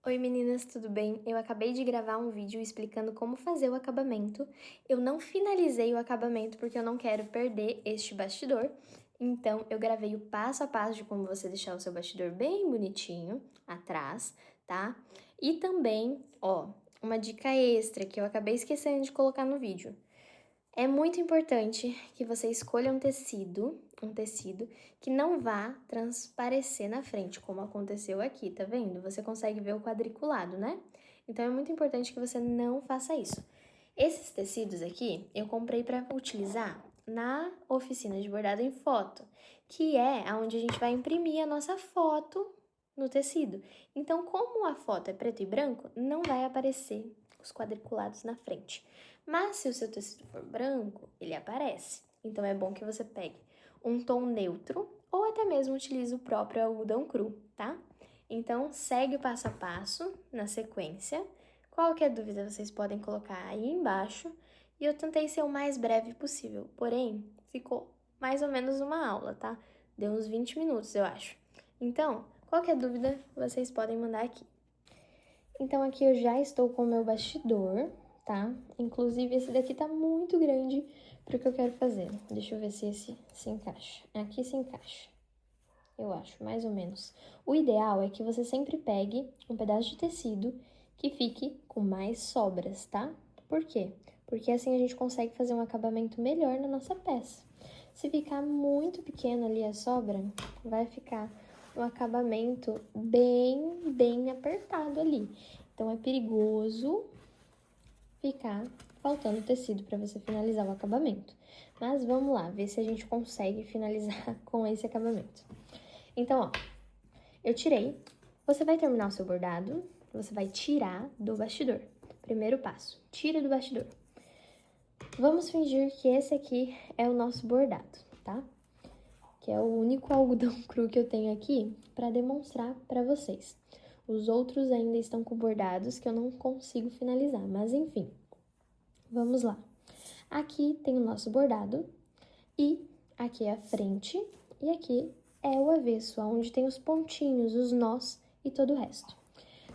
Oi meninas, tudo bem? Eu acabei de gravar um vídeo explicando como fazer o acabamento. Eu não finalizei o acabamento porque eu não quero perder este bastidor. Então, eu gravei o passo a passo de como você deixar o seu bastidor bem bonitinho atrás, tá? E também, ó, uma dica extra que eu acabei esquecendo de colocar no vídeo. É muito importante que você escolha um tecido que não vá transparecer na frente, como aconteceu aqui, tá vendo? Você consegue ver o quadriculado, né? Então é muito importante que você não faça isso. Esses tecidos aqui eu comprei para utilizar na oficina de bordado em foto, que é onde a gente vai imprimir a nossa foto no tecido. Então, como a foto é preto e branco, não vai aparecer os quadriculados na frente. Mas se o seu tecido for branco, ele aparece. Então é bom que você pegue um tom neutro ou até mesmo utilize o próprio algodão cru, tá? Então segue o passo a passo na sequência. Qualquer dúvida vocês podem colocar aí embaixo. E eu tentei ser o mais breve possível, porém ficou mais ou menos uma aula, tá? Deu uns 20 minutos, eu acho. Então, qualquer dúvida vocês podem mandar aqui. Então aqui eu já estou com o meu bastidor, tá? Inclusive esse daqui tá muito grande para o que eu quero fazer. Deixa eu ver se esse se encaixa. Aqui se encaixa, eu acho, mais ou menos. O ideal é que você sempre pegue um pedaço de tecido que fique com mais sobras, tá? Por quê? Porque assim a gente consegue fazer um acabamento melhor na nossa peça. Se ficar muito pequeno ali a sobra, vai ficar um acabamento bem apertado ali. Então é perigoso ficar faltando tecido para você finalizar o acabamento. Mas vamos lá, ver se a gente consegue finalizar com esse acabamento. Então, ó, eu tirei. Você vai terminar o seu bordado, você vai tirar do bastidor. Primeiro passo, tira do bastidor. Vamos fingir que esse aqui é o nosso bordado, tá? Que é o único algodão cru que eu tenho aqui para demonstrar para vocês. Os outros ainda estão com bordados que eu não consigo finalizar, mas enfim. Vamos lá. Aqui tem o nosso bordado e aqui é a frente e aqui é o avesso, onde tem os pontinhos, os nós e todo o resto.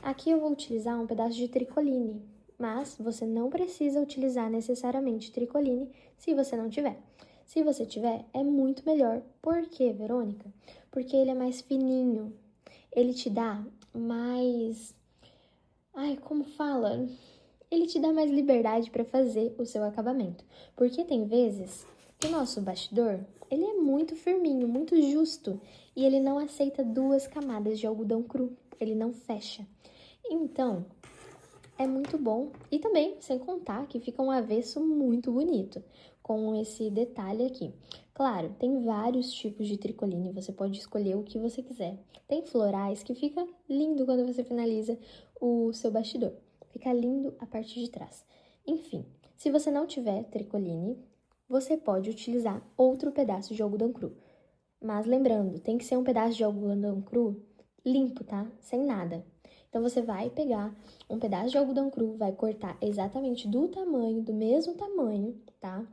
Aqui eu vou utilizar um pedaço de tricoline, mas você não precisa utilizar necessariamente tricoline se você não tiver. Se você tiver, é muito melhor. Por quê, Verônica? Porque ele é mais fininho, ele te dá mais... Ai, como fala? Ele te dá mais liberdade para fazer o seu acabamento. Porque tem vezes que o nosso bastidor, ele é muito firminho, muito justo, e ele não aceita 2 camadas de algodão cru, ele não fecha. Então, é muito bom. E também, sem contar que fica um avesso muito bonito, com esse detalhe aqui. Claro, tem vários tipos de tricoline, você pode escolher o que você quiser. Tem florais que fica lindo quando você finaliza o seu bastidor. Fica lindo a parte de trás. Enfim, se você não tiver tricoline, você pode utilizar outro pedaço de algodão cru. Mas lembrando, tem que ser um pedaço de algodão cru limpo, tá? Sem nada. Então, você vai pegar um pedaço de algodão cru, vai cortar exatamente do tamanho, do mesmo tamanho, tá?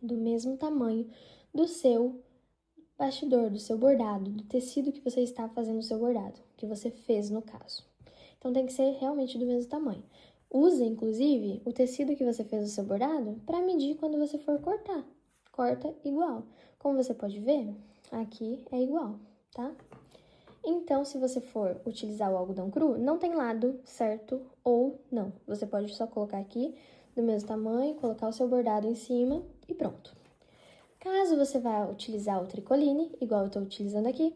Do mesmo tamanho do seu bastidor, do seu bordado, do tecido que você está fazendo o seu bordado, que você fez no caso. Então, tem que ser realmente do mesmo tamanho. Use, inclusive, o tecido que você fez o seu bordado para medir quando você for cortar. Corta igual. Como você pode ver, aqui é igual, tá? Então, se você for utilizar o algodão cru, não tem lado certo ou não. Você pode só colocar aqui do mesmo tamanho, colocar o seu bordado em cima e pronto. Caso você vá utilizar o tricoline, igual eu tô utilizando aqui,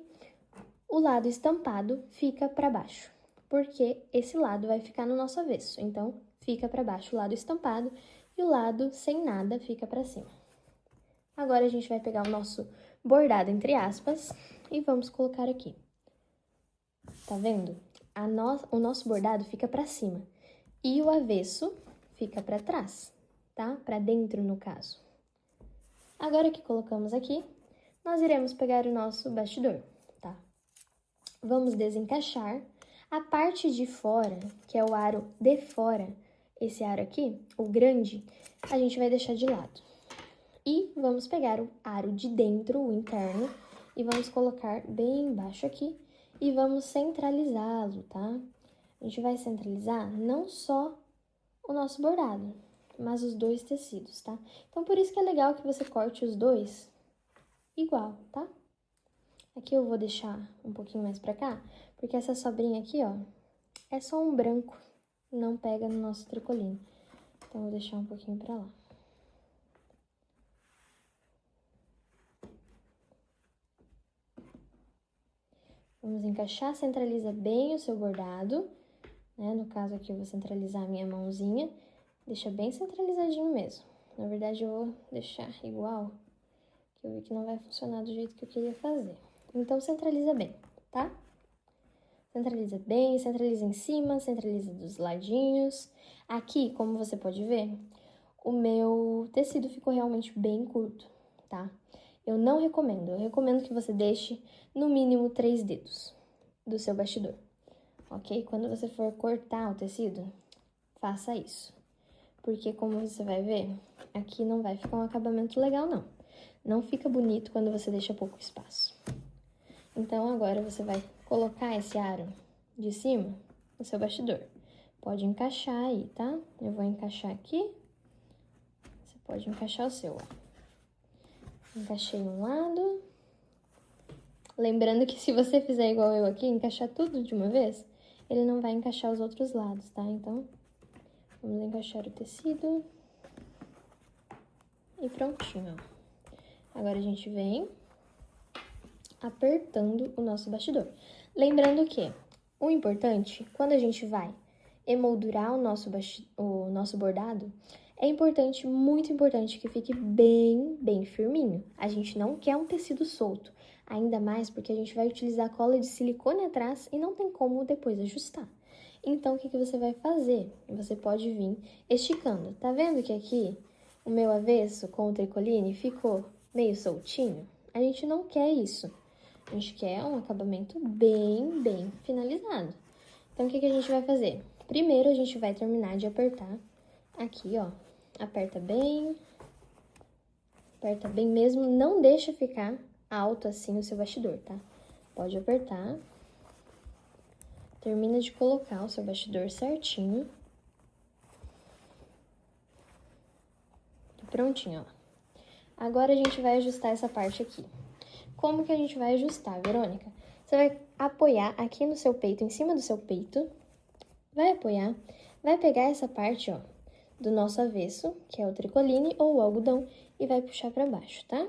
o lado estampado fica para baixo, porque esse lado vai ficar no nosso avesso. Então, fica para baixo o lado estampado e o lado sem nada fica para cima. Agora, a gente vai pegar o nosso bordado, entre aspas, e vamos colocar aqui. Tá vendo? O nosso bordado fica pra cima e o avesso fica pra trás, tá? Pra dentro, no caso. Agora que colocamos aqui, nós iremos pegar o nosso bastidor, tá? Vamos desencaixar a parte de fora, que é o aro de fora, esse aro aqui, o grande, a gente vai deixar de lado. E vamos pegar o aro de dentro, o interno, e vamos colocar bem embaixo aqui e vamos centralizá-lo, tá? a gente vai centralizar não só o nosso bordado, mas os dois tecidos, tá? Então, por isso que é legal que você corte os dois igual, tá? Aqui eu vou deixar um pouquinho mais pra cá, porque essa sobrinha aqui, ó, é só um branco, não pega no nosso tricoline. Então, eu vou deixar um pouquinho pra lá. Vamos encaixar, centraliza bem o seu bordado, né? No caso aqui, eu vou centralizar a minha mãozinha, deixa bem centralizadinho mesmo. Na verdade, eu vou deixar igual, que eu vi que não vai funcionar do jeito que eu queria fazer. Então, centraliza bem, tá? Centraliza bem, centraliza em cima, centraliza dos ladinhos. Aqui, como você pode ver, o meu tecido ficou realmente bem curto, tá? Eu não recomendo, eu recomendo que você deixe no mínimo 3 dedos do seu bastidor, ok? Quando você for cortar o tecido, faça isso. Porque, como você vai ver, aqui não vai ficar um acabamento legal, não. Não fica bonito quando você deixa pouco espaço. Então, agora você vai colocar esse aro de cima no seu bastidor. Pode encaixar aí, tá? Eu vou encaixar aqui. Você pode encaixar o seu, ó. Encaixei um lado. Lembrando que se você fizer igual eu aqui, encaixar tudo de uma vez, ele não vai encaixar os outros lados, tá? Então, vamos encaixar o tecido. E prontinho, ó. Agora a gente vem apertando o nosso bastidor. Lembrando que o importante, quando a gente vai emoldurar o nosso bordado, é importante, muito importante, que fique bem firminho. A gente não quer um tecido solto, ainda mais porque a gente vai utilizar cola de silicone atrás e não tem como depois ajustar. Então, o que você vai fazer? Você pode vir esticando. Tá vendo que aqui o meu avesso com o tricoline ficou meio soltinho? A gente não quer isso. A gente quer um acabamento bem finalizado. Então, o que a gente vai fazer? Primeiro, a gente vai terminar de apertar aqui, ó. Aperta bem mesmo. Não deixa ficar alto assim o seu bastidor, tá? Pode apertar. Termina de colocar o seu bastidor certinho. Prontinho, ó. Agora, a gente vai ajustar essa parte aqui. Como que a gente vai ajustar, Verônica? Você vai apoiar aqui no seu peito, em cima do seu peito. Vai apoiar, vai pegar essa parte, ó, do nosso avesso, que é o tricoline ou o algodão, e vai puxar pra baixo, tá?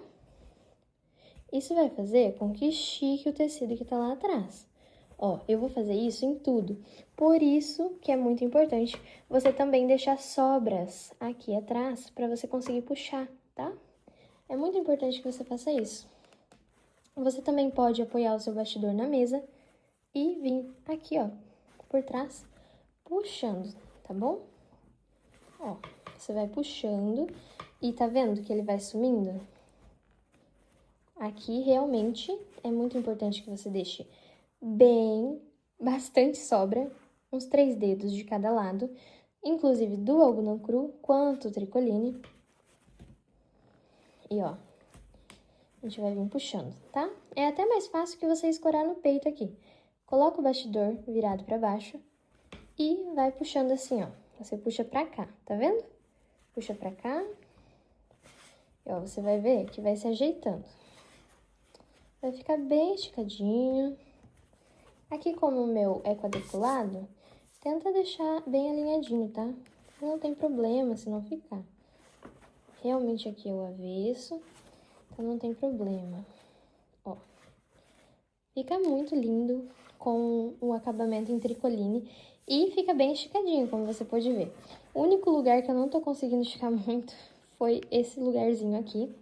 Isso vai fazer com que estique o tecido que tá lá atrás. Ó, eu vou fazer isso em tudo. Por isso que é muito importante você também deixar sobras aqui atrás pra você conseguir puxar, tá? É muito importante que você faça isso. Você também pode apoiar o seu bastidor na mesa e vir aqui, ó, por trás, puxando, tá bom? Ó, você vai puxando e tá vendo que ele vai sumindo? Aqui, realmente, é muito importante que você deixe bastante sobra, uns 3 dedos de cada lado, inclusive do algodão cru quanto o tricoline. E, ó, a gente vai vir puxando, tá? É até mais fácil que você escorar no peito aqui. Coloca o bastidor virado pra baixo e vai puxando assim, ó. Você puxa pra cá, tá vendo? Puxa pra cá. E, ó, você vai ver que vai se ajeitando. Vai ficar bem esticadinho. Aqui, como o meu é quadriculado, tenta deixar bem alinhadinho, tá? Não tem problema se não ficar. Realmente aqui é o avesso, então não tem problema. Ó, fica muito lindo com o acabamento em tricoline e fica bem esticadinho, como você pode ver. O único lugar que eu não tô conseguindo esticar muito foi esse lugarzinho aqui,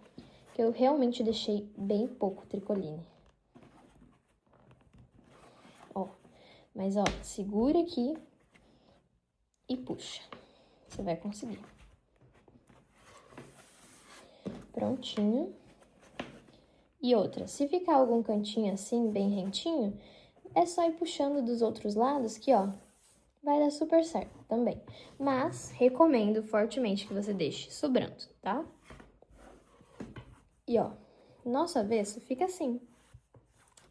que eu realmente deixei bem pouco tricoline. Ó, mas ó, segura aqui e puxa. Você vai conseguir. Prontinho. E outra, se ficar algum cantinho assim, bem rentinho, é só ir puxando dos outros lados que, ó, vai dar super certo também. Mas, recomendo fortemente que você deixe sobrando, tá? E, ó, nosso avesso fica assim,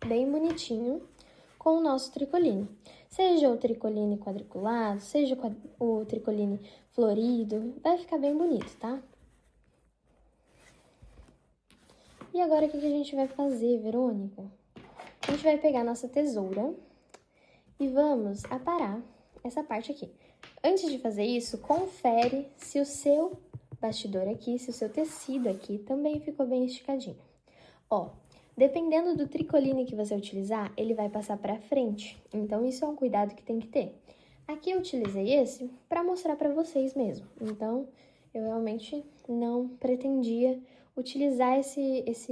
bem bonitinho, com o nosso tricoline. Seja o tricoline quadriculado, seja o tricoline florido, vai ficar bem bonito, tá? E agora, o que a gente vai fazer, Verônica? A gente vai pegar nossa tesoura e vamos aparar essa parte aqui. Antes de fazer isso, confere se o seu bastidor aqui, se o seu tecido aqui também ficou bem esticadinho. Ó, dependendo do tricoline que você utilizar, ele vai passar pra frente. Então, isso é um cuidado que tem que ter. Aqui eu utilizei esse pra mostrar pra vocês mesmo. Então, eu realmente não pretendia utilizar essa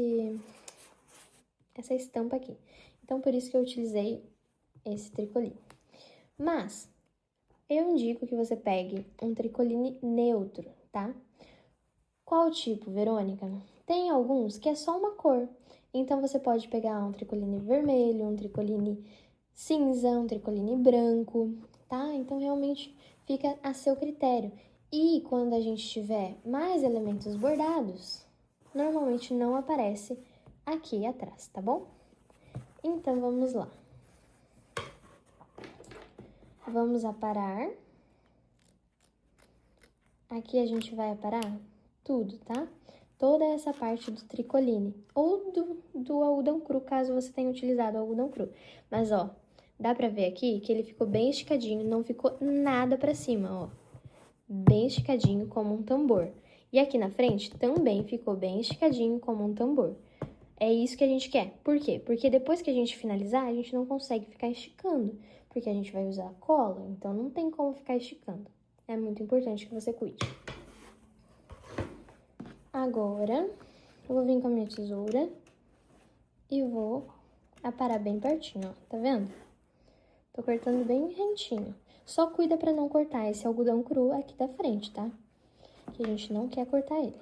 estampa aqui. Então, por isso que eu utilizei esse tricoline. Mas, eu indico que você pegue um tricoline neutro, tá? Qual tipo, Verônica? Tem alguns que é só uma cor. Então, você pode pegar um tricoline vermelho, um tricoline cinza, um tricoline branco, tá? Então, realmente fica a seu critério. E quando a gente tiver mais elementos bordados, normalmente não aparece aqui atrás, tá bom? Então, vamos lá. Vamos aparar. Aqui a gente vai aparar tudo, tá? Toda essa parte do tricoline, ou do algodão cru, caso você tenha utilizado algodão cru. Mas, ó, dá pra ver aqui que ele ficou bem esticadinho, não ficou nada pra cima, ó. Bem esticadinho como um tambor. E aqui na frente também ficou bem esticadinho como um tambor. É isso que a gente quer. Por quê? Porque depois que a gente finalizar, a gente não consegue ficar esticando, porque a gente vai usar cola, então não tem como ficar esticando. É muito importante que você cuide. Agora, eu vou vir com a minha tesoura e vou aparar bem pertinho, ó. Tá vendo? Tô cortando bem rentinho. Só cuida pra não cortar esse algodão cru aqui da frente, tá? Que a gente não quer cortar ele.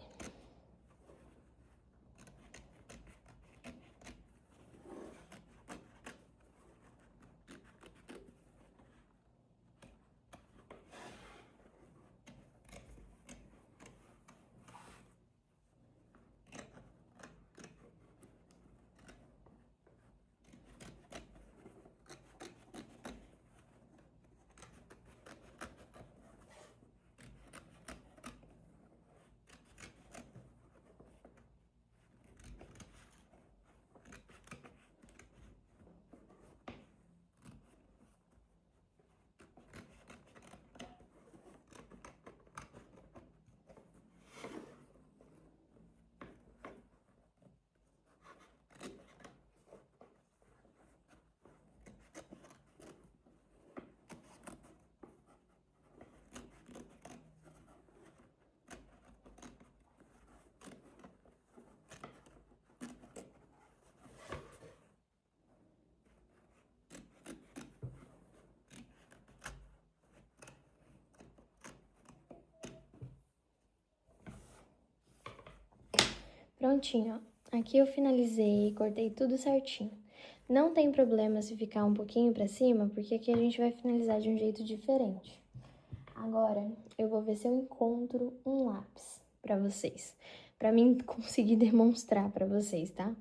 Prontinho, ó. Aqui eu finalizei, cortei tudo certinho. Não tem problema se ficar um pouquinho pra cima, porque aqui a gente vai finalizar de um jeito diferente. Agora, eu vou ver se eu encontro um lápis pra vocês, pra mim conseguir demonstrar pra vocês, tá?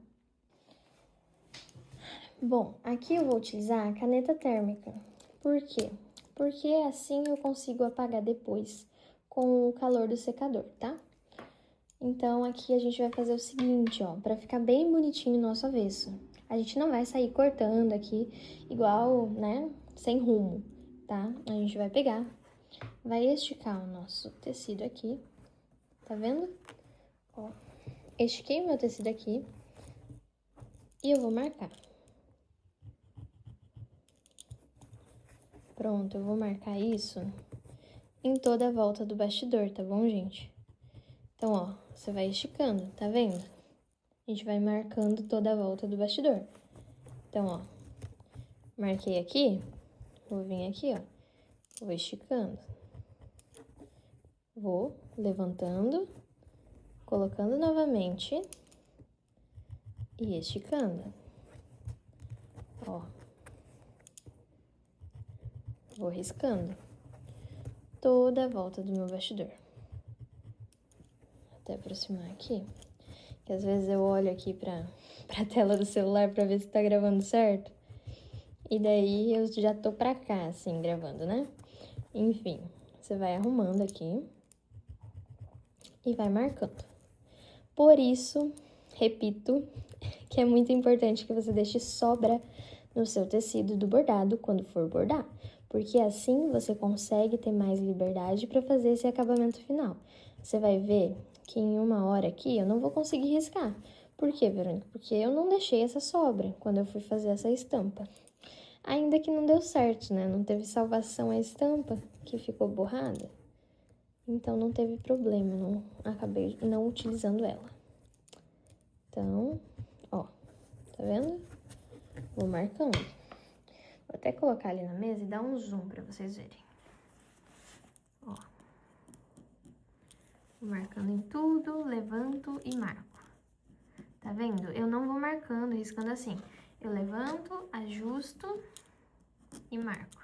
Bom, aqui eu vou utilizar a caneta térmica. Por quê? Porque assim eu consigo apagar depois com o calor do secador, tá? Então, aqui a gente vai fazer o seguinte, ó, pra ficar bem bonitinho o nosso avesso. A gente não vai sair cortando aqui igual, né, sem rumo, tá? A gente vai pegar, vai esticar o nosso tecido aqui, tá vendo? Ó, estiquei o meu tecido aqui e eu vou marcar. Pronto, eu vou marcar isso em toda a volta do bastidor, tá bom, gente? Então, ó, você vai esticando, tá vendo? A gente vai marcando toda a volta do bastidor. Então, ó, marquei aqui, vou vir aqui, ó, vou esticando. Vou levantando, colocando novamente e esticando. Ó, vou riscando toda a volta do meu bastidor. Até aproximar aqui, que às vezes eu olho aqui pra tela do celular pra ver se tá gravando certo. e daí eu já tô pra cá, assim, gravando, né? Enfim, você vai arrumando aqui e vai marcando. Por isso, repito, que é muito importante que você deixe sobra no seu tecido do bordado quando for bordar, porque assim você consegue ter mais liberdade para fazer esse acabamento final. Você vai ver que em 1 hora aqui eu não vou conseguir riscar. Por quê, Verônica? Porque eu não deixei essa sobra quando eu fui fazer essa estampa. Ainda que não deu certo, né? Não teve salvação a estampa, que ficou borrada. Então, não teve problema, não acabei não utilizando ela. Então, ó, tá vendo? Vou marcando. Vou até colocar ali na mesa e dar um zoom pra vocês verem. Ó. Vou marcando em tudo, levanto e marco. Tá vendo? Eu não vou marcando, riscando assim. Eu levanto, ajusto e marco.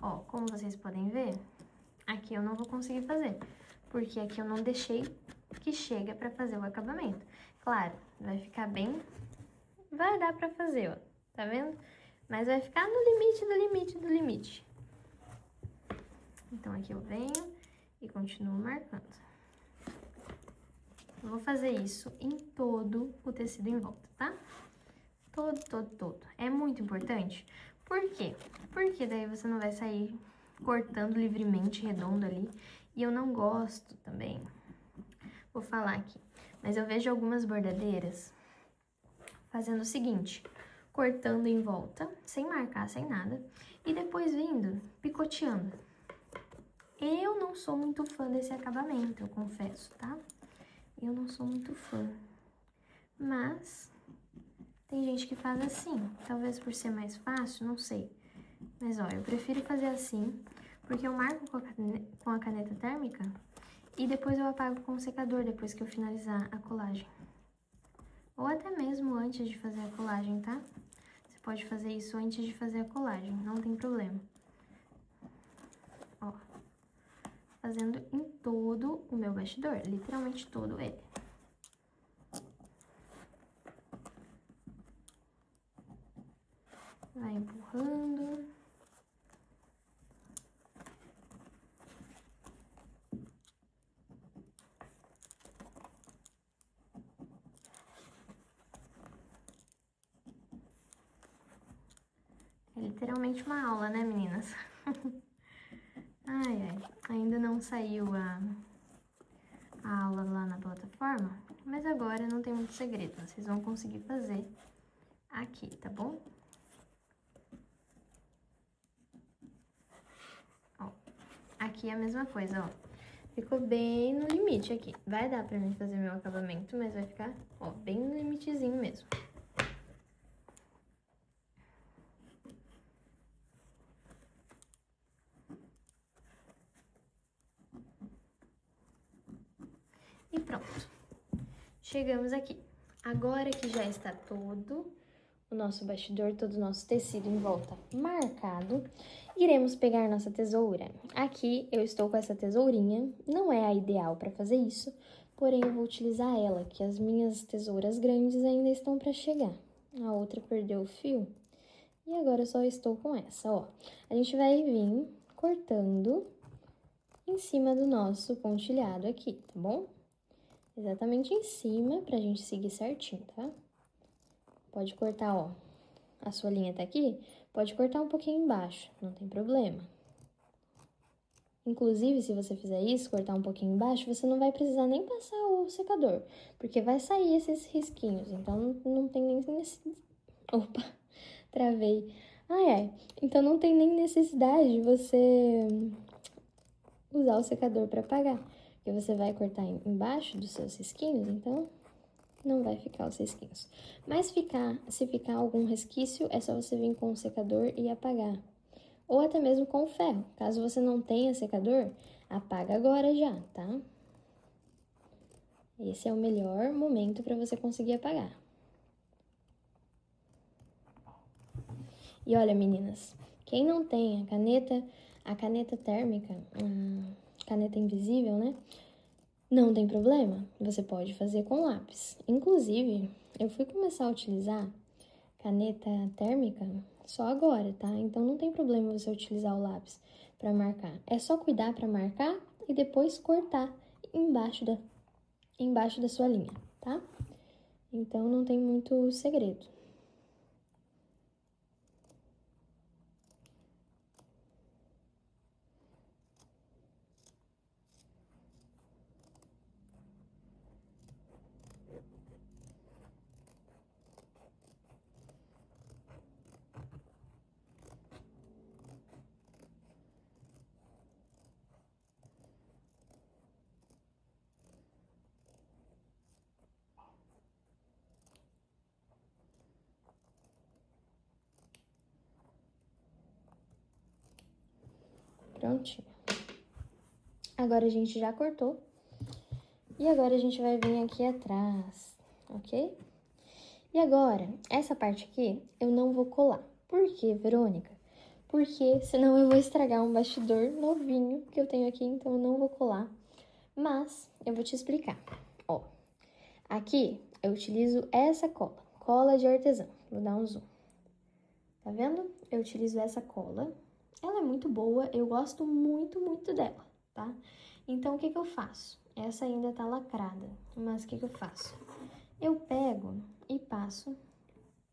Ó, como vocês podem ver, aqui eu não vou conseguir fazer, porque aqui eu não deixei que chega pra fazer o acabamento. Claro, vai ficar bem... Vai dar pra fazer, ó. Tá vendo? Mas vai ficar no limite do limite do limite. Então, aqui eu venho e continuo marcando. Eu vou fazer isso em todo o tecido em volta, tá? Todo, todo, todo. É muito importante. Por quê? Porque daí você não vai sair cortando livremente redondo ali. E eu não gosto também. Vou falar aqui. Mas eu vejo algumas bordadeiras fazendo o seguinte: cortando em volta, sem marcar, sem nada, e depois vindo picoteando. Eu não sou muito fã desse acabamento, eu confesso, tá? Eu não sou muito fã. Mas tem gente que faz assim, talvez por ser mais fácil, não sei. Mas, ó, eu prefiro fazer assim, porque eu marco com a caneta térmica e depois eu apago com o secador depois que eu finalizar a colagem. Ou até mesmo antes de fazer a colagem, tá? Você pode fazer isso antes de fazer a colagem, não tem problema. Ó, fazendo em todo o meu bastidor, literalmente todo ele. Vai empurrando. É literalmente uma aula, né, meninas? Ai, ai, ainda não saiu a aula lá na plataforma, mas agora não tem muito segredo, vocês vão conseguir fazer aqui, tá bom? Ó, aqui é a mesma coisa, ó. Ficou bem no limite aqui. Vai dar pra mim fazer meu acabamento, mas vai ficar, ó, bem no limitezinho mesmo. E pronto. Chegamos aqui. Agora que já está todo o nosso bastidor, todo o nosso tecido em volta marcado, iremos pegar nossa tesoura. Aqui eu estou com essa tesourinha, não é a ideal para fazer isso, porém eu vou utilizar ela, que as minhas tesouras grandes ainda estão para chegar. A outra perdeu o fio e agora eu só estou com essa, ó. A gente vai vir cortando em cima do nosso pontilhado aqui, tá bom? Exatamente em cima, pra gente seguir certinho, tá? Pode cortar, ó, a sua linha tá aqui, pode cortar um pouquinho embaixo, não tem problema. Inclusive, se você fizer isso, cortar um pouquinho embaixo, você não vai precisar nem passar o secador, porque vai sair esses risquinhos, então não tem nem necessidade... Opa, travei. Ai, ai, então não tem nem necessidade de você usar o secador pra apagar, porque você vai cortar embaixo dos seus risquinhos, então não vai ficar os risquinhos. Mas se ficar algum resquício, é só você vir com o secador e apagar. Ou até mesmo com o ferro. Caso você não tenha secador, apaga agora já, tá? Esse é o melhor momento para você conseguir apagar. E olha, meninas, quem não tem a caneta térmica, a caneta invisível, né? Não tem problema, você pode fazer com lápis. Inclusive, eu fui começar a utilizar caneta térmica só agora, tá? Então, não tem problema você utilizar o lápis pra marcar. É só cuidar pra marcar e depois cortar embaixo da sua linha, tá? Então, não tem muito segredo. Prontinho. Agora a gente já cortou. E agora a gente vai vir aqui atrás, ok? E agora, essa parte aqui eu não vou colar. Por quê, Verônica? Porque senão eu vou estragar um bastidor novinho que eu tenho aqui, então eu não vou colar. Mas eu vou te explicar. Ó, aqui eu utilizo essa cola de artesão. Vou dar um zoom. Tá vendo? Eu utilizo essa cola. Ela é muito boa, eu gosto muito, muito dela, tá? Então, o que que eu faço? Essa ainda tá lacrada, mas o que que eu faço? Eu pego e passo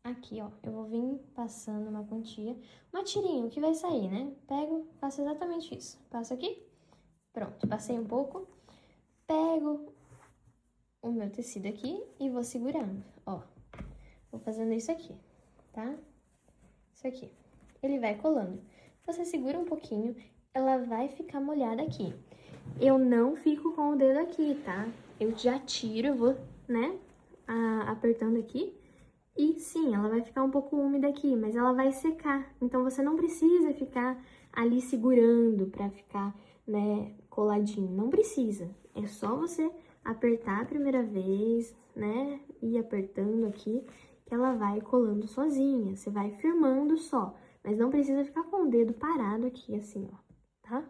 aqui, ó. Eu vou vir passando uma quantia, uma tirinha, o que vai sair, né? Pego, faço exatamente isso. Passo aqui, pronto, passei um pouco. Pego o meu tecido aqui e vou segurando, ó. Vou fazendo isso aqui, tá? Isso aqui. Ele vai colando. Você segura um pouquinho, ela vai ficar molhada aqui. Eu não fico com o dedo aqui, tá? Eu já tiro, eu vou, né, apertando aqui. E sim, ela vai ficar um pouco úmida aqui, mas ela vai secar. Então, você não precisa ficar ali segurando pra ficar, né, coladinho. Não precisa. É só você apertar a primeira vez, né, e apertando aqui, que ela vai colando sozinha. Você vai firmando só, mas não precisa ficar com o dedo parado aqui, assim, ó, tá?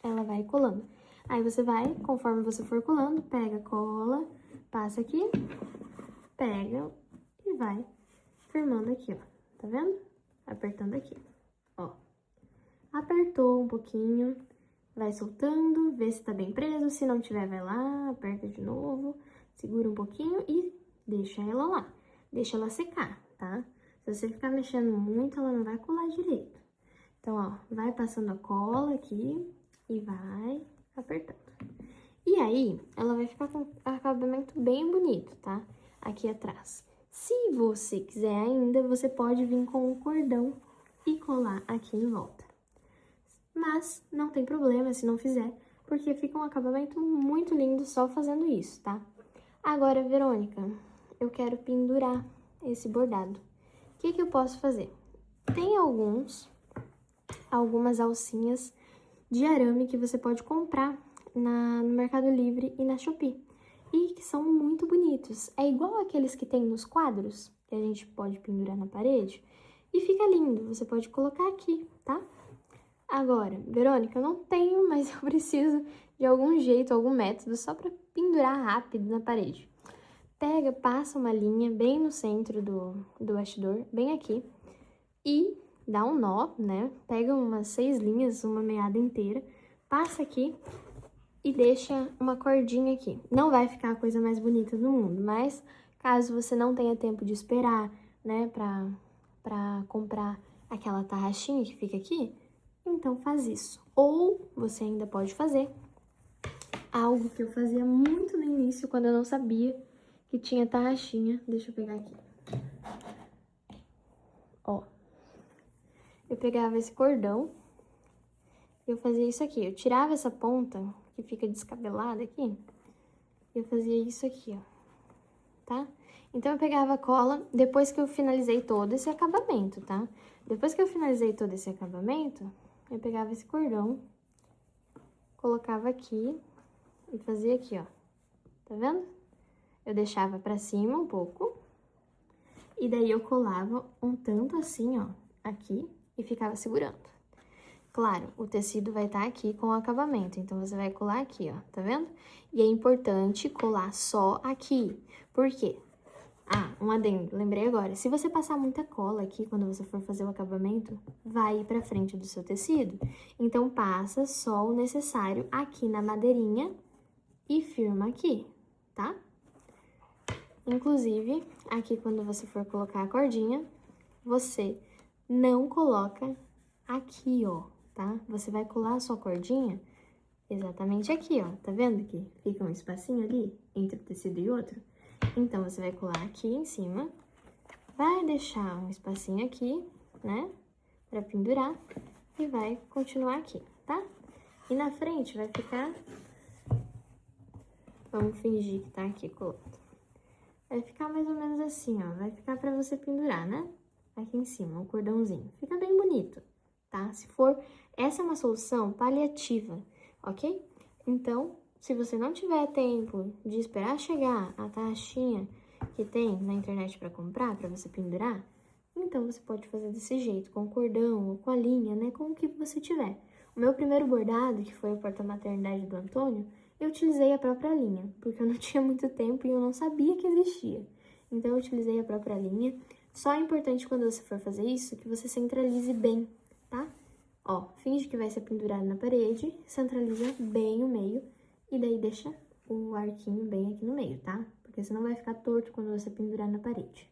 Ela vai colando. Aí, você vai, conforme você for colando, pega, cola, passa aqui, pega e vai firmando aqui, ó. Tá vendo? Apertando aqui, ó. Apertou um pouquinho, vai soltando, vê se tá bem preso. Se não tiver, vai lá, aperta de novo, segura um pouquinho e deixa ela lá. Deixa ela secar, tá? Se você ficar mexendo muito, ela não vai colar direito. Então, ó, vai passando a cola aqui e vai apertando. E aí, ela vai ficar com um acabamento bem bonito, tá? Aqui atrás. Se você quiser ainda, você pode vir com o cordão e colar aqui em volta. Mas não tem problema se não fizer, porque fica um acabamento muito lindo só fazendo isso, tá? Agora, Verônica, eu quero pendurar esse bordado. O que que eu posso fazer? Tem algumas alcinhas de arame que você pode comprar no Mercado Livre e na Shopee. E que são muito bonitos. É igual aqueles que tem nos quadros, que a gente pode pendurar na parede. E fica lindo, você pode colocar aqui, tá? Agora, Verônica, eu não tenho, mas eu preciso de algum jeito, algum método, só pra pendurar rápido na parede. Pega, passa uma linha bem no centro do bastidor, bem aqui, e dá um nó, né? Pega umas 6 linhas, uma meada inteira, passa aqui e deixa uma cordinha aqui. Não vai ficar a coisa mais bonita do mundo, mas caso você não tenha tempo de esperar, né, pra comprar aquela tarraxinha que fica aqui, então faz isso. Ou você ainda pode fazer algo que eu fazia muito no início, quando eu não sabia que tinha tarraxinha. Deixa eu pegar aqui. Ó. Eu pegava esse cordão e eu fazia isso aqui. Eu tirava essa ponta que fica descabelada aqui, eu fazia isso aqui, ó, tá? Então, eu pegava a cola, depois que eu finalizei todo esse acabamento, tá? Depois que eu finalizei todo esse acabamento, eu pegava esse cordão, colocava aqui e fazia aqui, ó, tá vendo? Eu deixava pra cima um pouco, e daí eu colava um tanto assim, ó, aqui, e ficava segurando. Claro, o tecido vai estar aqui com o acabamento, então você vai colar aqui, ó, tá vendo? E é importante colar só aqui, por quê? Ah, um adendo, lembrei agora. Se você passar muita cola aqui quando você for fazer o acabamento, vai ir pra frente do seu tecido. Então, passa só o necessário aqui na madeirinha e firma aqui, tá? Inclusive, aqui quando você for colocar a cordinha, você não coloca aqui, ó, tá? Você vai colar a sua cordinha exatamente aqui, ó. Tá vendo que fica um espacinho ali entre o tecido e outro? Então, você vai colar aqui em cima, vai deixar um espacinho aqui, né, pra pendurar e vai continuar aqui, tá? E na frente vai ficar... Vamos fingir que tá aqui colado. Vai ficar mais ou menos assim, ó. Vai ficar pra você pendurar, né? Aqui em cima, o cordãozinho. Fica bem bonito, tá? Se for... Essa é uma solução paliativa, ok? Então, se você não tiver tempo de esperar chegar a taxinha que tem na internet pra comprar, pra você pendurar, então você pode fazer desse jeito, com o cordão ou com a linha, né? Com o que você tiver. O meu primeiro bordado, que foi o porta-maternidade do Antônio, eu utilizei a própria linha, porque eu não tinha muito tempo e eu não sabia que existia. Então, eu utilizei a própria linha. Só é importante quando você for fazer isso, que você centralize bem, tá? Ó, finge que vai ser pendurado na parede, centraliza bem o meio e daí deixa o arquinho bem aqui no meio, tá? Porque senão vai ficar torto quando você pendurar na parede.